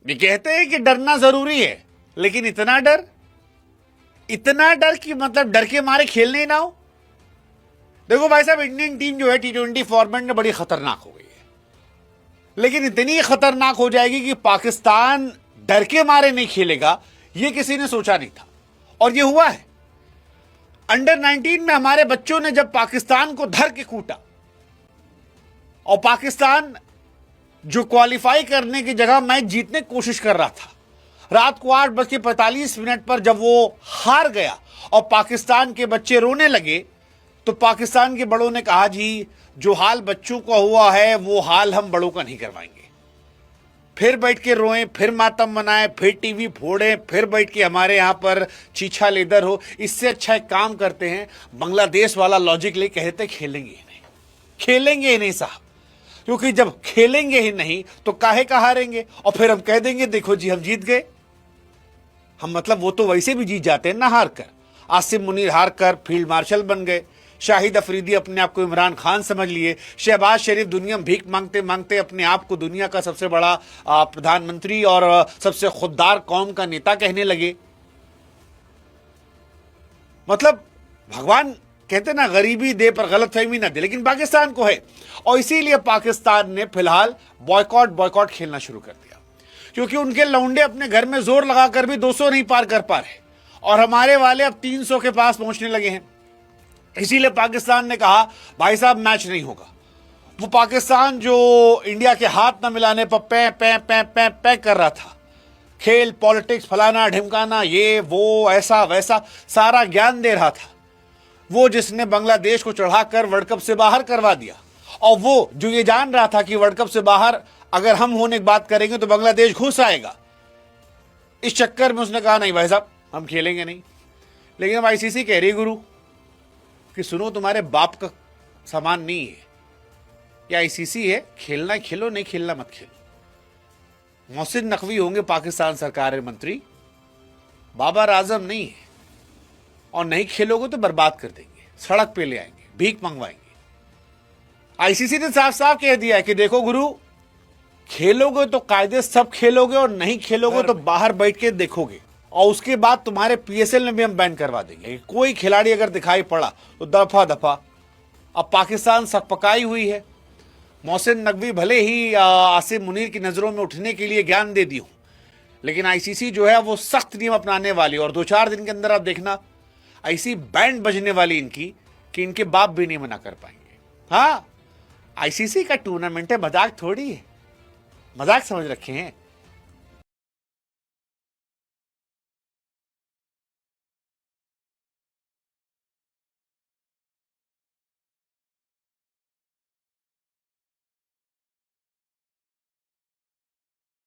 ये कहते हैं कि डरना जरूरी है, लेकिन इतना डर कि मतलब डर के मारे खेलने ही ना हो। देखो भाई साहब, इंडियन टीम जो है T20 फॉर्मेट में बड़ी खतरनाक हो गई है, लेकिन इतनी खतरनाक हो जाएगी कि पाकिस्तान डर के मारे नहीं खेलेगा, ये किसी ने सोचा नहीं था, और ये हुआ है। अंडर 19 में हमारे बच्चों ने जब पाकिस्तान को धर के कूटा, और पाकिस्तान जो क्वालिफाई करने की जगह मैच जीतने की कोशिश कर रहा था, रात को 8:45 पर जब वो हार गया और पाकिस्तान के बच्चे रोने लगे, तो पाकिस्तान के बड़ों ने कहा, जी जो हाल बच्चों का हुआ है वो हाल हम बड़ों का नहीं करवाएंगे। फिर बैठ के रोएं, फिर मातम मनाएं, फिर टीवी फोड़ें, फिर बैठ के हमारे यहां पर चीछा लेदर हो। इससे अच्छा एक काम करते हैं, बांग्लादेश वाला लॉजिक ले कहते खेलेंगे ही नहीं, खेलेंगे ही नहीं साहब, क्योंकि जब खेलेंगे ही नहीं तो काहे का हारेंगे, और फिर हम कह देंगे देखो जी हम जीत गए। हम मतलब वो तो वैसे भी जीत जाते हैं ना हार कर। आसिम मुनीर हार कर फील्ड मार्शल बन गए, शाहिद अफरीदी अपने आप को इमरान खान समझ लिए, शहबाज शरीफ दुनिया में भीख मांगते मांगते अपने आप को दुनिया का सबसे बड़ा प्रधानमंत्री और सबसे खुददार कौम का नेता कहने लगे। मतलब भगवान कहते ना, गरीबी दे पर गलतफहमी ना दे, लेकिन पाकिस्तान को है, और इसीलिए पाकिस्तान ने फिलहाल बॉयकॉट खेलना शुरू कर दिया, क्योंकि उनके लौंडे अपने घर में जोर लगाकर भी 200 नहीं पार कर पा रहे, और हमारे वाले अब 300 के पास पहुंचने लगे हैं। इसीलिए पाकिस्तान ने कहा भाई साहब मैच नहीं होगा। वो पाकिस्तान जो इंडिया के हाथ न मिलाने पर पै कर रहा था, खेल पॉलिटिक्स फलाना ढिमकाना, ये वो ऐसा वैसा सारा ज्ञान दे रहा था, वो जिसने बांग्लादेश को चढ़ाकर वर्ल्ड कप से बाहर करवा दिया, और वो जो ये जान रहा था कि वर्ल्ड कप से बाहर अगर हम होने की बात करेंगे तो बांग्लादेश घुस आएगा, इस चक्कर में उसने कहा नहीं भाई साहब हम खेलेंगे नहीं। लेकिन अब ICC कह रही गुरु कि सुनो तुम्हारे बाप का सामान नहीं है, या ICC है, खेलना खेलो, नहीं खेलना मत खेलो। मोहसिन नकवी होंगे पाकिस्तान सरकार के मंत्री, बाबर आजम नहीं है, और नहीं खेलोगे तो बर्बाद कर देंगे, सड़क पे ले आएंगे, भीख मंगवाएंगे। ICC ने साफ साफ कह दिया है कि देखो गुरु, खेलोगे तो कायदे सब खेलोगे, और नहीं खेलोगे तो बाहर बैठ के देखोगे, और उसके बाद तुम्हारे PSL में भी हम बैन करवा देंगे। कोई खिलाड़ी अगर दिखाई पड़ा तो दफा दफा। अब पाकिस्तान सकपकाई हुई है। मोहसिन नकवी भले ही आसिम मुनीर की नजरों में उठने के लिए ज्ञान दे दी हो, लेकिन ICC जो है वो सख्त नियम अपनाने वाली, और 2-4 दिन के अंदर आप देखना ऐसी बैंड बजने वाली इनकी कि इनके बाप भी नहीं मना कर पाएंगे। हाँ, ICC का टूर्नामेंट है, मजाक थोड़ी है, मजाक समझ रखे हैं।